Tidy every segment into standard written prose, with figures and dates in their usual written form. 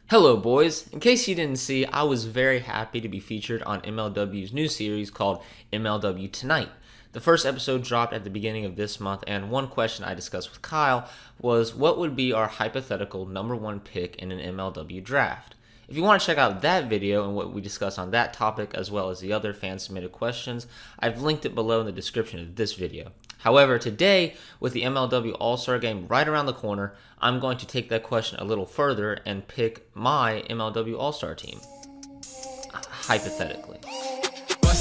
Hello boys, in case you didn't see, I was very happy to be featured on MLW's new series called MLW Tonight. The first episode dropped at the beginning of this month, and one question I discussed with Kyle was what would be our hypothetical number one pick in an MLW draft. If you want to check out that video and what we discussed on that topic as well as the other fan submitted questions, I've linked it below in the description of this video. However, today, with the MLW All-Star Game right around the corner, I'm going to take that question a little further and pick my MLW All-Star Team. Hypothetically.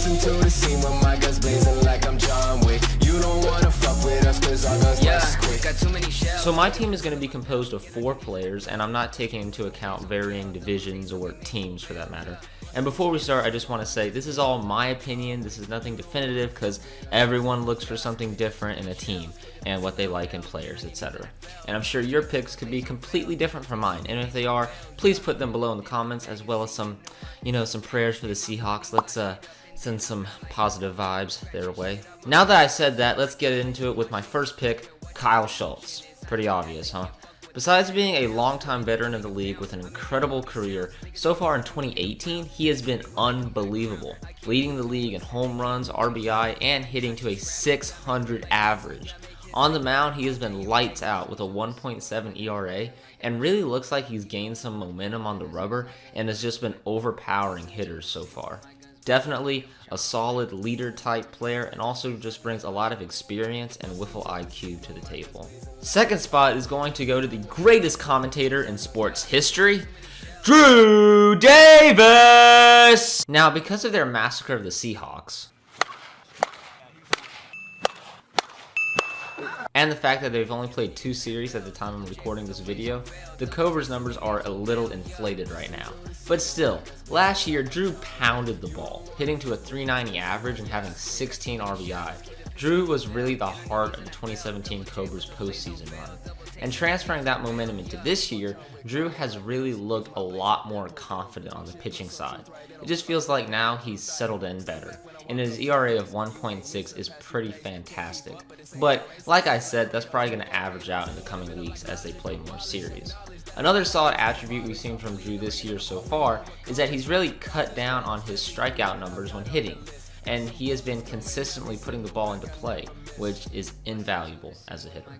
Into the scene with my guns blazing like I'm John Wick. You don't wanna fuck with us cause our guns blast quick. Got too many shells. So my team is going to be composed of 4 players, and I'm not taking into account varying divisions or teams for that matter. And before we start, I just want to say this is all my opinion. This is nothing definitive because everyone looks for something different in a team and what they like in players, etc. And I'm sure your picks could be completely different from mine. And if they are, please put them below in the comments, as well as some prayers for the Seahawks. Let's send some positive vibes their way. Now that I said that, let's get into it with my first pick, Kyle Schultz. Pretty obvious, huh? Besides being a longtime veteran of the league with an incredible career, so far in 2018, he has been unbelievable, leading the league in home runs, RBI, and hitting to a .600 average. On the mound, he has been lights out with a 1.7 ERA and really looks like he's gained some momentum on the rubber and has just been overpowering hitters so far. Definitely a solid leader type player, and also just brings a lot of experience and wiffle IQ to the table. Second spot is going to go to the greatest commentator in sports history, Drew Davis! Now, because of their massacre of the Seahawks, and the fact that they've only played 2 series at the time I'm recording this video, the Cobras numbers are a little inflated right now. But still, last year Drew pounded the ball, hitting to a .390 average and having 16 RBI. Drew was really the heart of the 2017 Cobras postseason run. And transferring that momentum into this year, Drew has really looked a lot more confident on the pitching side. It just feels like now he's settled in better, and his ERA of 1.6 is pretty fantastic. But like I said, that's probably going to average out in the coming weeks as they play more series. Another solid attribute we've seen from Drew this year so far is that he's really cut down on his strikeout numbers when hitting, and he has been consistently putting the ball into play, which is invaluable as a hitter.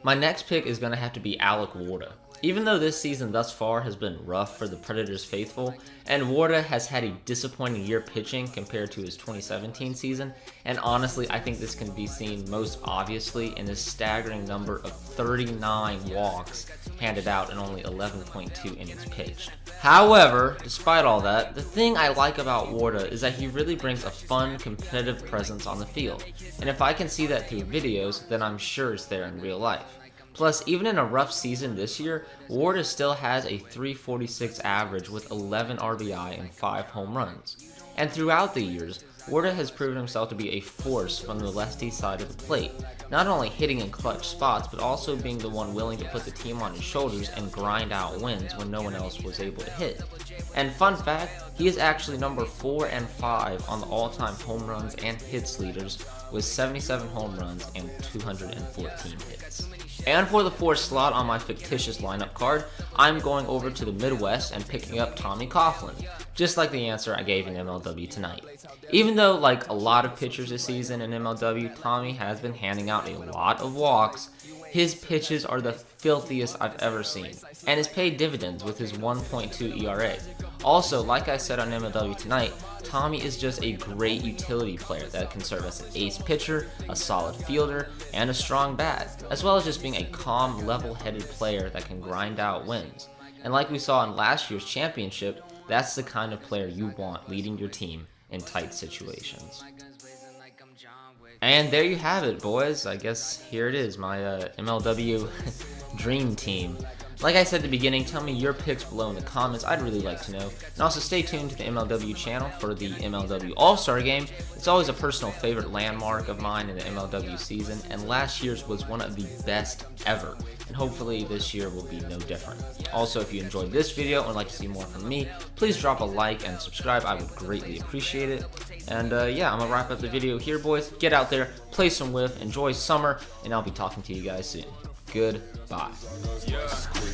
My next pick is going to have to be Alec Warda. Even though this season thus far has been rough for the Predators faithful, and Warda has had a disappointing year pitching compared to his 2017 season, and honestly I think this can be seen most obviously in his staggering number of 39 walks handed out in only 11.2 innings pitched. However, despite all that, the thing I like about Warda is that he really brings a fun, competitive presence on the field, and if I can see that through videos, then I'm sure it's there in real life. Plus, even in a rough season this year, Warda still has a .346 average with 11 RBI and 5 home runs. And throughout the years, Warda has proven himself to be a force from the lefty side of the plate, not only hitting in clutch spots, but also being the one willing to put the team on his shoulders and grind out wins when no one else was able to hit. And fun fact, he is actually number 4 and 5 on the all-time home runs and hits leaders with 77 home runs and 214 hits. And for the 4th slot on my fictitious lineup card, I'm going over to the Midwest and picking up Tommy Coughlin, just like the answer I gave in MLW Tonight. Even though, like a lot of pitchers this season in MLW, Tommy has been handing out a lot of walks, his pitches are the filthiest I've ever seen, and has paid dividends with his 1.2 ERA. Also, like I said on MLW Tonight, Tommy is just a great utility player that can serve as an ace pitcher, a solid fielder, and a strong bat, as well as just being a calm, level-headed player that can grind out wins. And like we saw in last year's championship, that's the kind of player you want leading your team in tight situations. And there you have it, boys. I guess here it is, my MLW dream team. Like I said at the beginning, tell me your picks below in the comments. I'd really like to know. And also stay tuned to the MLW channel for the MLW All-Star Game. It's always a personal favorite landmark of mine in the MLW season, and last year's was one of the best ever. And hopefully this year will be no different. Also, if you enjoyed this video and would like to see more from me, please drop a like and subscribe. I would greatly appreciate it. And yeah, I'm going to wrap up the video here, boys. Get out there, play some Wiff, enjoy summer, and I'll be talking to you guys soon. Goodbye. Yeah,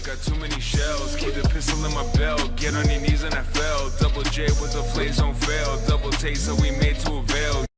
got too many shells, keep the pistol in my belt, get on your knees and I fell, double J with the flames don't fail, double take so we made to avail.